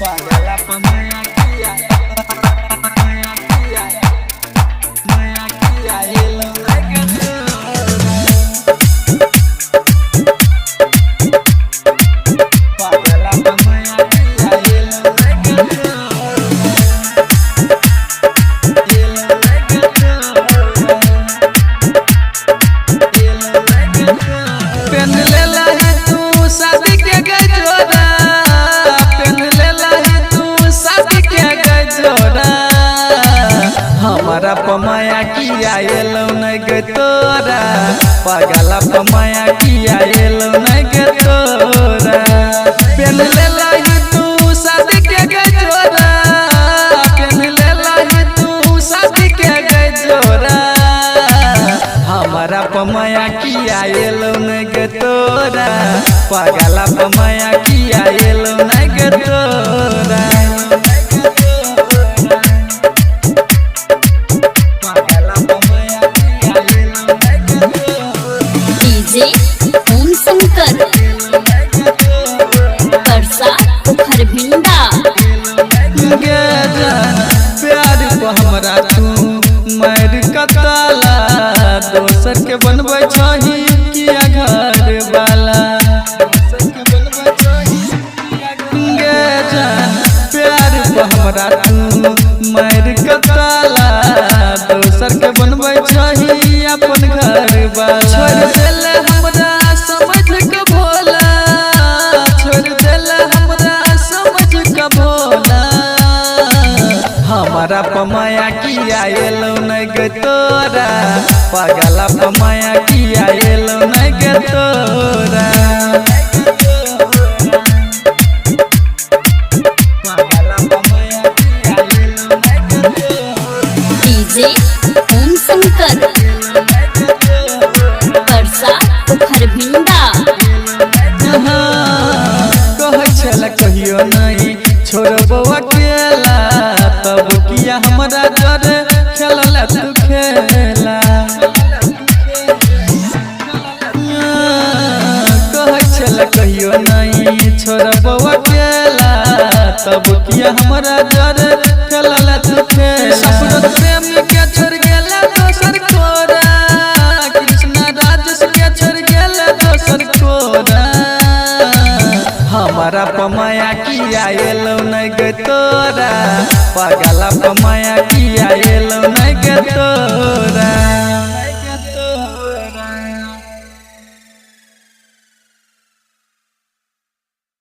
Pagala pamaya kia, maya kia, hello like pagala pamaya kia, hello like PAN लेला है तू शादी के गजोरा, पेन लेला है तू शादी के गजोरा। हमारा पमाया किया एलो नहीं गे तोरा, पगला पमाया किया एलो नहीं गे तोरा। पेन लेला है तू शादी के गजोरा, पेन लेला है तू शादी के गजोरा। हमारा पमाया किया एलो नहीं गे तोरा, पगला पमाया किया एलो नहीं गे तोरा। पगला पमाया किया एलो नहीं गे तोरा। डीजे ओम शंकर परसा खरभिंडा। गे जान प्यार को हमरा तू मार कताला, दोसर के बनबै छही किया घर वाला। गे जान प्यार को हमरा तू मार कताला, दोसर के बनबै छही अपन घर वाला। छोड़ देले हमरा समझ के भोला, छोड़ देले हमरा समझ के भोला। हमारा पमाया किया एलो नहीं गे तोरा, पगला पमाया किया एलो नहीं गे तोरा। पगला पमाया किया एलो नहीं गे तोरा। डीजे ओम शंकर परसा खरभिंडा। कहे छल कहियो नहीं छोड़बो अकेला, तब किया हमरा जरे खेलला तू खेला। कहे छल कहियो नहीं छोड़बो अकेला, तब किया हमरा जरे खेलला तू खेला। सपना प्रेम के छोड़ गेला दोसर कोरा, कृष्ण राजेश के छोड़ गेला दोसर कोरा। हमारा पमाया किया एलो नहीं गे तोरा, पगला पमाया किया एलो नहीं गे तोरा।